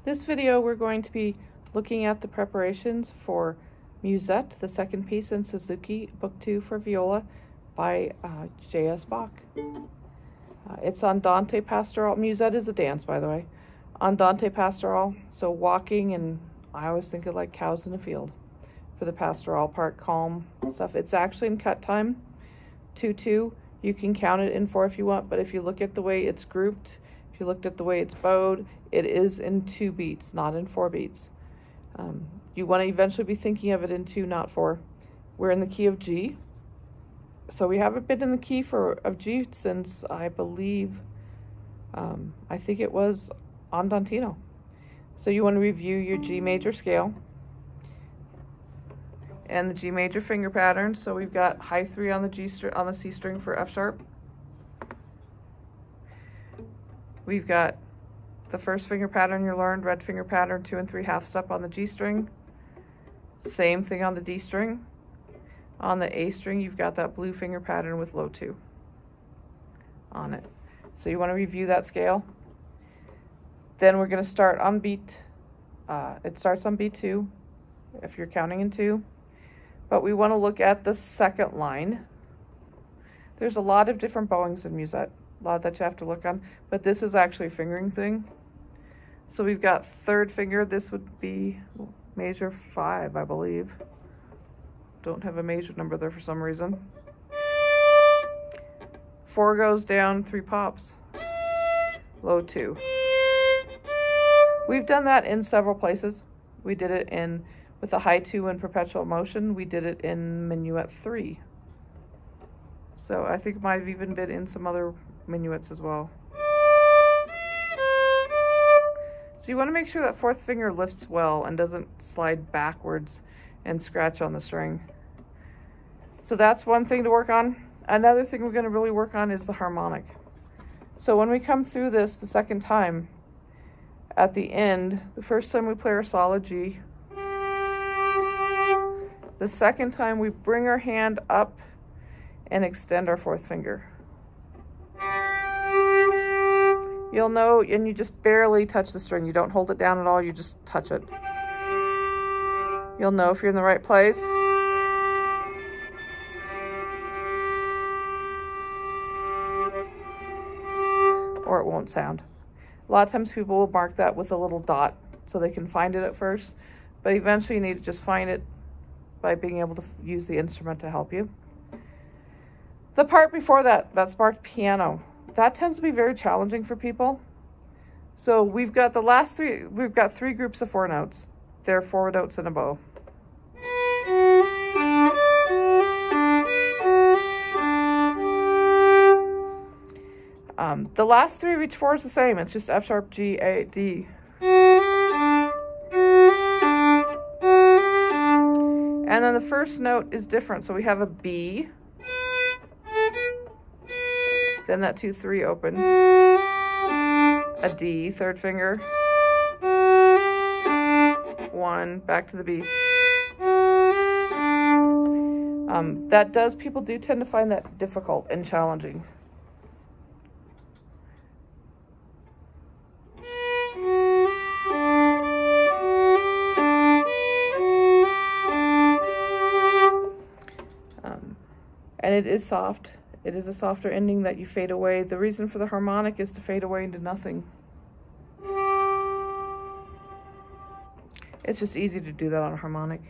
This video we're going to be looking at the preparations for Musette, the second piece in Suzuki Book 2 for viola by J.S. Bach. It's Andante pastoral. Musette is a dance, by the way. Andante pastoral, so walking, and I always think of like cows in a field for the pastoral part, calm stuff. It's actually in cut time, 2-2. You can count it in 4 if you want, but if you look at the way it's grouped, if you looked at the way it's bowed, it is in 2 beats, not in 4 beats. You want to eventually be thinking of it in 2, not 4. We're in the key of G. So we haven't been in the key of G since, I believe, I think it was Andantino. So you want to review your G major scale and the G major finger pattern. So we've got high 3 on the C string for F sharp. We've got the first finger pattern you learned, red finger pattern, 2 and 3 half step on the G string. Same thing on the D string. On the A string, you've got that blue finger pattern with low 2 on it. So you want to review that scale. Then we're going to start on beat. It starts on B2 if you're counting in 2. But we want to look at the second line. There's a lot of different bowings in Musette, a lot that you have to look on, but this is actually a fingering thing. So we've got third finger. This would be major 5, I believe. Don't have a major number there for some reason. 4 goes down, 3 pops. Low 2. We've done that in several places. We did it with a high 2 in perpetual motion. We did it in minuet 3. So I think it might have even been in some other minuets as well. So you want to make sure that 4th finger lifts well and doesn't slide backwards and scratch on the string. So that's one thing to work on. Another thing we're going to really work on is the harmonic. So when we come through this the second time, at the end, the first time we play our solid G. The second time we bring our hand up and extend our 4th finger. You'll know, and you just barely touch the string. You don't hold it down at all, you just touch it. You'll know if you're in the right place. Or it won't sound. A lot of times people will mark that with a little dot so they can find it at first, but eventually you need to just find it by being able to use the instrument to help you. The part before that, that's marked piano. That tends to be very challenging for people. So we've got the last 3, we've got 3 groups of 4 notes. There are 4 notes in a bow. The last 3 of each 4 is the same. It's just F sharp, G, A, D. And then the first note is different. So we have a B. Then that 2-3 open. A D, 3rd finger. 1, back to the B. People do tend to find that difficult and challenging. And it is soft. It is a softer ending that you fade away. The reason for the harmonic is to fade away into nothing. It's just easy to do that on a harmonic.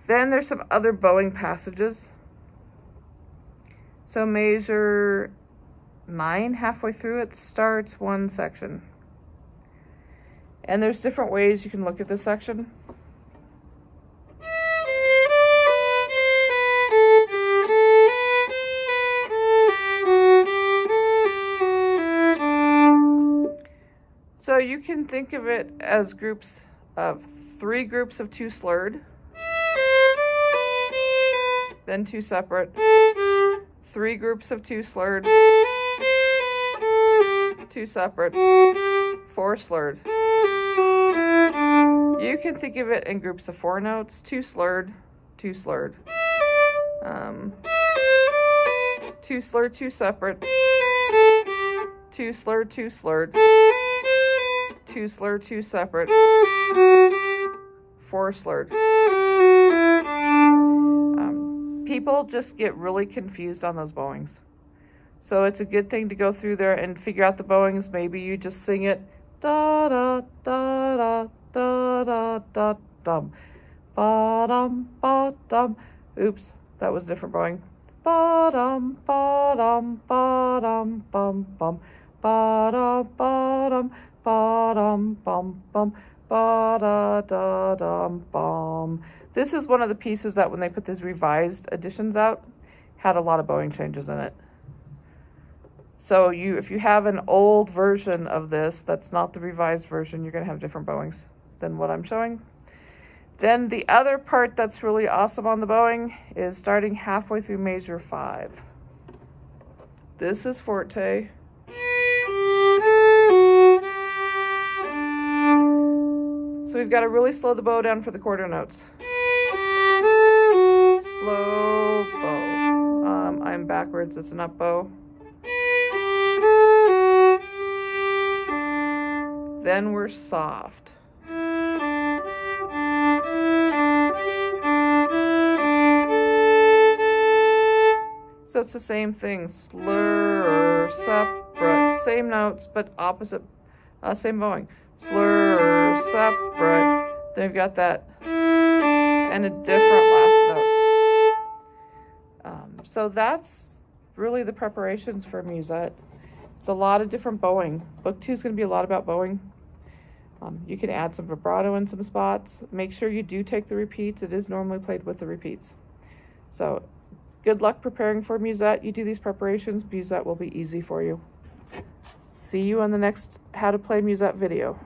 Then there's some other bowing passages. So measure 9, halfway through it, starts 1 section. And there's different ways you can look at this section. So you can think of it as groups of 3 groups of 2 slurred, then 2 separate, 3 groups of 2 slurred, 2 separate, 4 slurred. You can think of it in groups of 4 notes, 2 slurred, 2 slurred, 2 slurred, 2 separate, 2 slurred, 2 slurred, 2 2 slur, 2 separate, 4 slurred. People just get really confused on those bowings. So it's a good thing to go through there and figure out the bowings. Maybe you just sing it da da da da da da da dum ba dum ba dum. Oops, that was a different bowing. Ba dum ba dum ba dum bum bum ba da ba dum ba dum bum bum ba da da dum bum. This is one of the pieces that when they put these revised editions out, had a lot of bowing changes in it. So if you have an old version of this that's not the revised version, you're going to have different bowings than what I'm showing. Then the other part that's really awesome on the bowing is starting halfway through measure 5. This is forte. So we've got to really slow the bow down for the quarter notes. Slow bow. I'm backwards, it's an up bow. Then we're soft. So it's the same thing, slur, separate, same notes, but opposite, same bowing. Slur, separate, then we've got that, and a different last note. So that's really the preparations for Musette. It's a lot of different bowing. Book 2 is going to be a lot about bowing. You can add some vibrato in some spots. Make sure you do take the repeats. It is normally played with the repeats. So good luck preparing for Musette. You do these preparations, Musette will be easy for you. See you on the next How to Play Musette video.